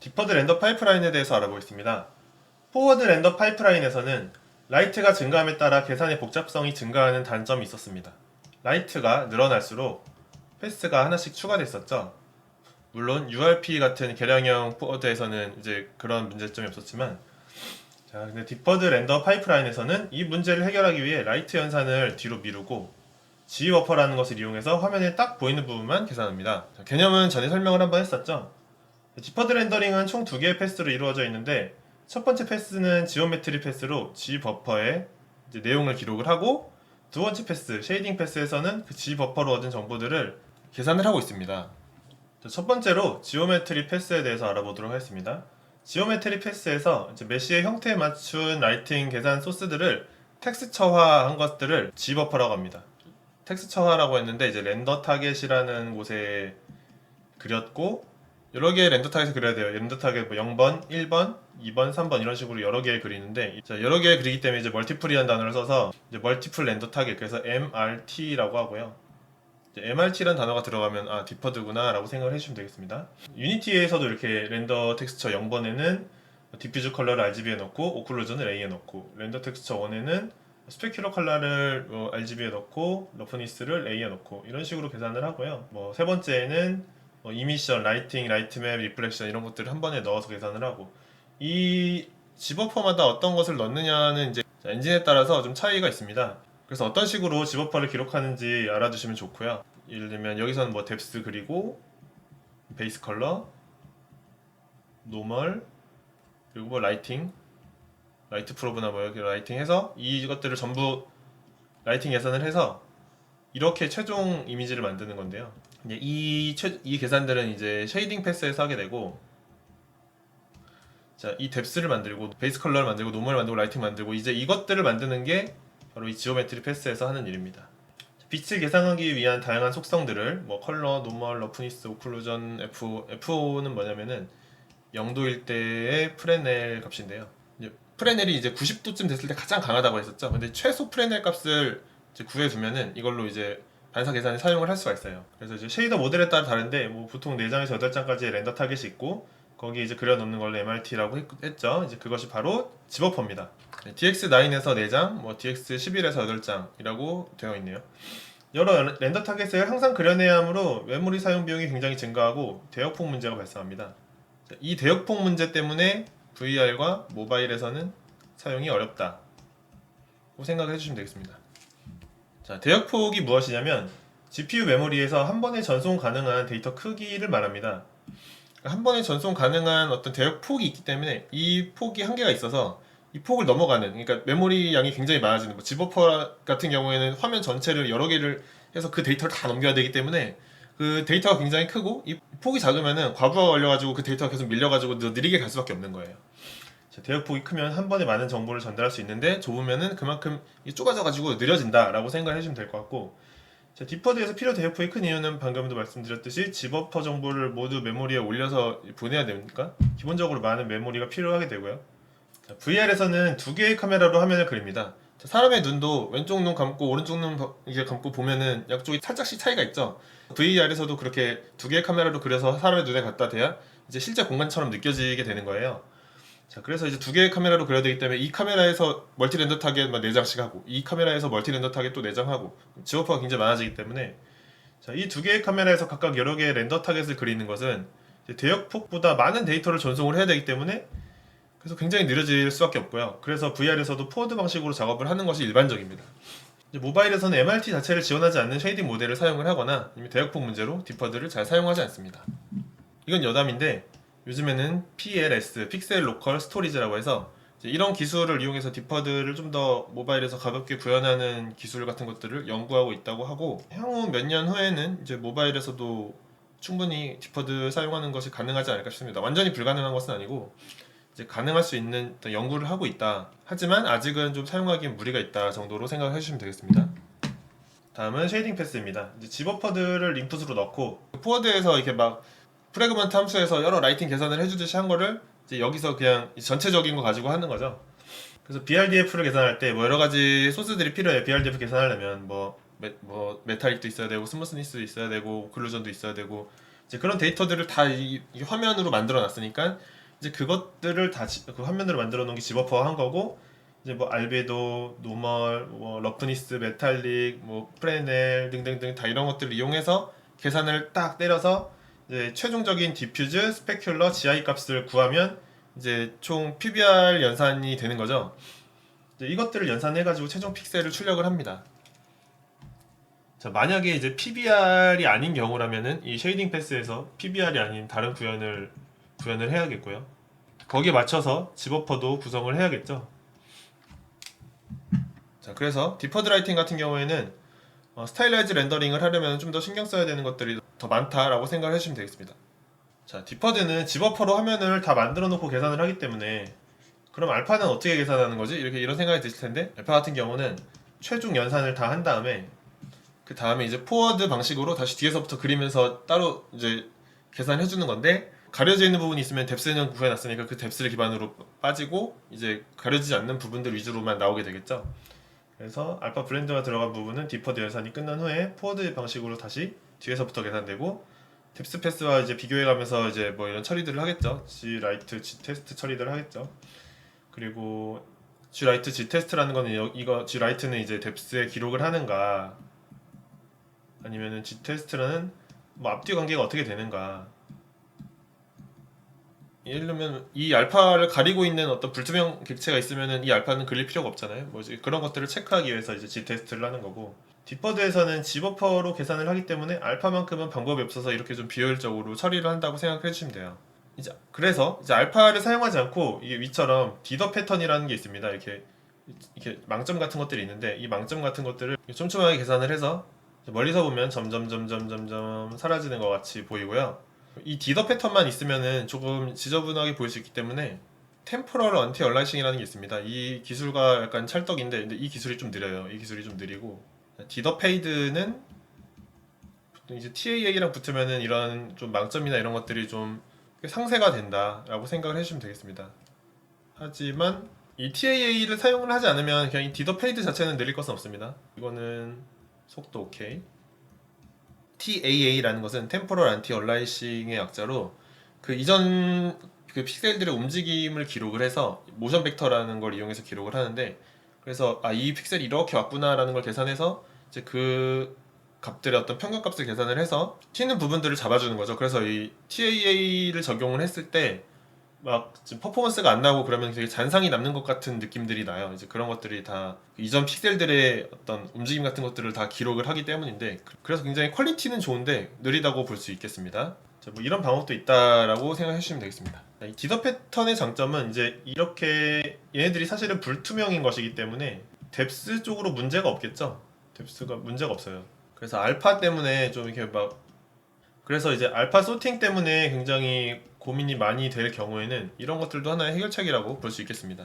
디퍼드 렌더 파이프라인에 대해서 알아보겠습니다. 포워드 렌더 파이프라인에서는 라이트가 증가함에 따라 계산의 복잡성이 증가하는 단점이 있었습니다. 라이트가 늘어날수록 패스가 하나씩 추가됐었죠. 물론 URP 같은 개량형 포워드에서는 이제 그런 문제점이 없었지만, 근데 디퍼드 렌더 파이프라인에서는 이 문제를 해결하기 위해 라이트 연산을 뒤로 미루고 G 버퍼라는 것을 이용해서 화면에 딱 보이는 부분만 계산합니다. 개념은 전에 설명을 한번 했었죠. 디퍼드 렌더링은 총 두 개의 패스로 이루어져 있는데, 첫 번째 패스는 지오메트리 패스로 G 버퍼에 내용을 기록을 하고, 두 번째 패스, 쉐이딩 패스에서는 그 G 버퍼로 얻은 정보들을 계산을 하고 있습니다. 첫 번째로 지오메트리 패스에 대해서 알아보도록 하겠습니다. 지오메트리 패스에서 메시의 형태에 맞춘 라이팅 계산 소스들을 텍스처화한 것들을 G 버퍼라고 합니다. 텍스처화라고 했는데 이제 렌더 타겟이라는 곳에 그렸고, 여러 개의 렌더 타겟을 그려야 돼요. 렌더 타겟 뭐 0번, 1번, 2번, 3번 이런 식으로 여러 개 그리는데, 여러 개 그리기 때문에 이제 멀티플이라는 단어를 써서 이제 멀티플 렌더 타겟, 그래서 MRT라고 하고요. MRT라는 단어가 들어가면 디퍼드구나 라고 생각을 해주시면 되겠습니다. 유니티에서도 이렇게 렌더 텍스처 0번에는 디퓨즈 컬러를 RGB에 넣고 오클루전을 A에 넣고, 렌더 텍스처 1에는 스페큘러 컬러를 RGB에 넣고 러프니스를 A에 넣고 이런 식으로 계산을 하고요. 세 번째에는 이미션, 라이팅, 라이트맵, 리플렉션 이런 것들을 한 번에 넣어서 계산을 하고, 이 집어퍼마다 어떤 것을 넣느냐는 이제 엔진에 따라서 좀 차이가 있습니다. 그래서 어떤 식으로 집어퍼를 기록하는지 알아두시면 좋고요. 예를 들면 여기서는 뎁스 그리고 베이스 컬러, 노멀, 그리고 라이팅, 라이트 프로브나 이렇게 라이팅 해서 이것들을 전부 라이팅 계산을 해서 이렇게 최종 이미지를 만드는 건데요. 이제 이 계산들은 이제 쉐이딩 패스에서 하게 되고, 이 뎁스를 만들고 베이스 컬러를 만들고 노멀 만들고 라이팅 만들고, 이제 이것들을 만드는 게 바로 이 지오메트리 패스에서 하는 일입니다. 빛을 계산하기 위한 다양한 속성들을 컬러, 노멀, 러프니스, 오클루전, FO는 뭐냐면은 0도일 때의 프레넬 값인데요. 프레넬이 이제 90도쯤 됐을 때 가장 강하다고 했었죠. 근데 최소 프레넬 값을 이제 구해두면은 이걸로 이제 반사 계산에 사용을 할 수가 있어요. 그래서 이제 쉐이더 모델에 따라 다른데 보통 4장에서 8장까지의 렌더 타겟이 있고, 거기에 이제 그려놓는 걸로 MRT라고 했죠. 이제 그것이 바로 집어퍼입니다. DX9에서 4장, DX11에서 8장이라고 되어 있네요. 여러 렌더 타겟을 항상 그려내야 하므로 메모리 사용 비용이 굉장히 증가하고 대역폭 문제가 발생합니다. 이 대역폭 문제 때문에 VR과 모바일에서는 사용이 어렵다고 생각을 해주시면 되겠습니다. 대역폭이 무엇이냐면 GPU 메모리에서 한 번에 전송 가능한 데이터 크기를 말합니다. 한 번에 전송 가능한 어떤 대역폭이 있기 때문에 이 폭이 한계가 있어서 이 폭을 넘어가는, 그러니까 메모리 양이 굉장히 많아지는, 집버퍼 같은 경우에는 화면 전체를 여러 개를 해서 그 데이터를 다 넘겨야 되기 때문에 그 데이터가 굉장히 크고, 이 폭이 작으면은 과부하가 걸려가지고 그 데이터가 계속 밀려가지고 느리게 갈 수밖에 없는 거예요. 대역폭이 크면 한 번에 많은 정보를 전달할 수 있는데, 좁으면은 그만큼 좁아져가지고 느려진다라고 생각을 해주면 될 것 같고, 디퍼드에서 필요 대역폭이 큰 이유는 방금도 말씀드렸듯이 집버퍼 정보를 모두 메모리에 올려서 보내야 되니까 기본적으로 많은 메모리가 필요하게 되고요. VR에서는 두 개의 카메라로 화면을 그립니다. 사람의 눈도 왼쪽 눈 감고 오른쪽 눈 이제 감고 보면은 양쪽이 살짝씩 차이가 있죠. VR에서도 그렇게 두 개의 카메라로 그려서 사람의 눈에 갖다 대야 이제 실제 공간처럼 느껴지게 되는 거예요. 그래서 이제 두 개의 카메라로 그려야 되기 때문에 이 카메라에서 멀티 렌더 타겟 4장씩 하고, 이 카메라에서 멀티 렌더 타겟 또 4장 하고, 지오퍼가 굉장히 많아지기 때문에 이 두 개의 카메라에서 각각 여러 개의 렌더 타겟을 그리는 것은 대역폭보다 많은 데이터를 전송을 해야 되기 때문에 그래서 굉장히 느려질 수밖에 없고요. 그래서 VR에서도 포워드 방식으로 작업을 하는 것이 일반적입니다. 모바일에서는 MRT 자체를 지원하지 않는 쉐이딩 모델을 사용을 하거나 대역폭 문제로 디퍼드를 잘 사용하지 않습니다. 이건 여담인데 요즘에는 PLS, 픽셀 로컬 스토리지라고 해서 이런 기술을 이용해서 디퍼드를 좀 더 모바일에서 가볍게 구현하는 기술 같은 것들을 연구하고 있다고 하고, 향후 몇 년 후에는 이제 모바일에서도 충분히 디퍼드 사용하는 것이 가능하지 않을까 싶습니다. 완전히 불가능한 것은 아니고 이제 가능할 수 있는 연구를 하고 있다. 하지만 아직은 좀 사용하기엔 무리가 있다 정도로 생각을 해주시면 되겠습니다. 다음은 쉐이딩 패스입니다. 이제 집어퍼들을 인풋으로 넣고 포워드에서 이렇게 프래그먼트 함수에서 여러 라이팅 계산을 해주듯이 한 거를 이제 여기서 그냥 전체적인 거 가지고 하는 거죠. 그래서 BRDF를 계산할 때 여러 가지 소스들이 필요해요. BRDF 계산하려면 메탈릭도 있어야 되고 스무스니스도 있어야 되고 오클루전도 있어야 되고, 이제 그런 데이터들을 다 이 화면으로 만들어 놨으니까 이제 그것들을 다 그 화면으로 만들어 놓은 게 집어퍼한 거고, 이제 뭐 알베도, 노멀, 뭐 러프니스, 메탈릭, 뭐 프레넬 등등등 다 이런 것들을 이용해서 계산을 딱 때려서 이제 최종적인 디퓨즈, 스페큘러, GI 값을 구하면 이제 총 PBR 연산이 되는 거죠. 이제 이것들을 연산해가지고 최종 픽셀을 출력을 합니다. 자, 만약에 이제 PBR이 아닌 경우라면은 이 쉐이딩 패스에서 PBR이 아닌 다른 구현을 해야겠고요. 거기에 맞춰서 집어퍼도 구성을 해야겠죠. 자, 그래서 디퍼드 라이팅 같은 경우에는 스타일라이즈 렌더링을 하려면 좀 더 신경 써야 되는 것들이 더 많다라고 생각을 해주시면 되겠습니다. 자, 디퍼드는 집어퍼로 화면을 다 만들어 놓고 계산을 하기 때문에 그럼 알파는 어떻게 계산하는 거지? 이런 생각이 드실 텐데, 알파 같은 경우는 최종 연산을 다 한 다음에 그 다음에 이제 포워드 방식으로 다시 뒤에서부터 그리면서 따로 이제 계산해 주는 건데, 가려져 있는 부분이 있으면 뎁스는 구해놨으니까 그 뎁스를 기반으로 빠지고 이제 가려지지 않는 부분들 위주로만 나오게 되겠죠. 그래서 알파 블렌드가 들어간 부분은 디퍼드 연산이 끝난 후에 포워드 방식으로 다시 뒤에서부터 계산되고, 뎁스 패스와 이제 비교해가면서 이제 뭐 이런 처리들을 하겠죠. G 라이트, G 테스트 처리들을 하겠죠. 그리고 G 라이트, G 테스트라는 거는 이거 G 라이트는 이제 뎁스에 기록을 하는가, 아니면은 G 테스트라는 뭐 앞뒤 관계가 어떻게 되는가. 예를 들면 이 알파를 가리고 있는 어떤 불투명 객체가 있으면은 이 알파는 그릴 필요가 없잖아요. 뭐지, 그런 것들을 체크하기 위해서 이제 G 테스트를 하는 거고, 디퍼드에서는 집어퍼로 계산을 하기 때문에 알파만큼은 방법이 없어서 이렇게 좀 비효율적으로 처리를 한다고 생각해 주시면 돼요. 이제 그래서 이제 알파를 사용하지 않고 이게 위처럼 디더 패턴이라는 게 있습니다. 이렇게 망점 같은 것들이 있는데, 이 망점 같은 것들을 촘촘하게 계산을 해서 멀리서 보면 점점 사라지는 것 같이 보이고요. 이 디더 패턴만 있으면은 조금 지저분하게 보일 수 있기 때문에 템포럴 언티 얼라이싱이라는 게 있습니다. 이 기술과 약간 찰떡인데, 근데 이 기술이 좀 느려요. 이 기술이 좀 느리고, 디더 페이드는 보통 이제 TAA랑 붙으면은 이런 좀 망점이나 이런 것들이 좀 상쇄가 된다라고 생각을 해주시면 되겠습니다. 하지만 이 TAA를 사용을 하지 않으면 그냥 이 디더 페이드 자체는 느릴 것은 없습니다. 이거는 속도 오케이. TAA라는 것은 템포럴 안티 얼라이싱의 약자로 그 이전 그 픽셀들의 움직임을 기록을 해서 모션 벡터라는 걸 이용해서 기록을 하는데, 그래서 이 픽셀이 이렇게 왔구나라는 걸 계산해서 이제 그 값들의 어떤 평균값을 계산을 해서 튀는 부분들을 잡아주는 거죠. 그래서 이 TAA를 적용을 했을 때 막 지금 퍼포먼스가 안 나고 그러면 되게 잔상이 남는 것 같은 느낌들이 나요. 이제 그런 것들이 다 이전 픽셀들의 어떤 움직임 같은 것들을 다 기록을 하기 때문인데, 그래서 굉장히 퀄리티는 좋은데 느리다고 볼 수 있겠습니다. 자, 뭐 이런 방법도 있다라고 생각해 주시면 되겠습니다. 이 디더 패턴의 장점은 이제 이렇게 얘네들이 사실은 불투명인 것이기 때문에 뎁스 쪽으로 문제가 없겠죠. 뎁스가 문제가 없어요. 그래서 알파 때문에 좀 이렇게 막, 그래서 이제 알파 소팅 때문에 굉장히 고민이 많이 될 경우에는 이런 것들도 하나의 해결책이라고 볼 수 있겠습니다.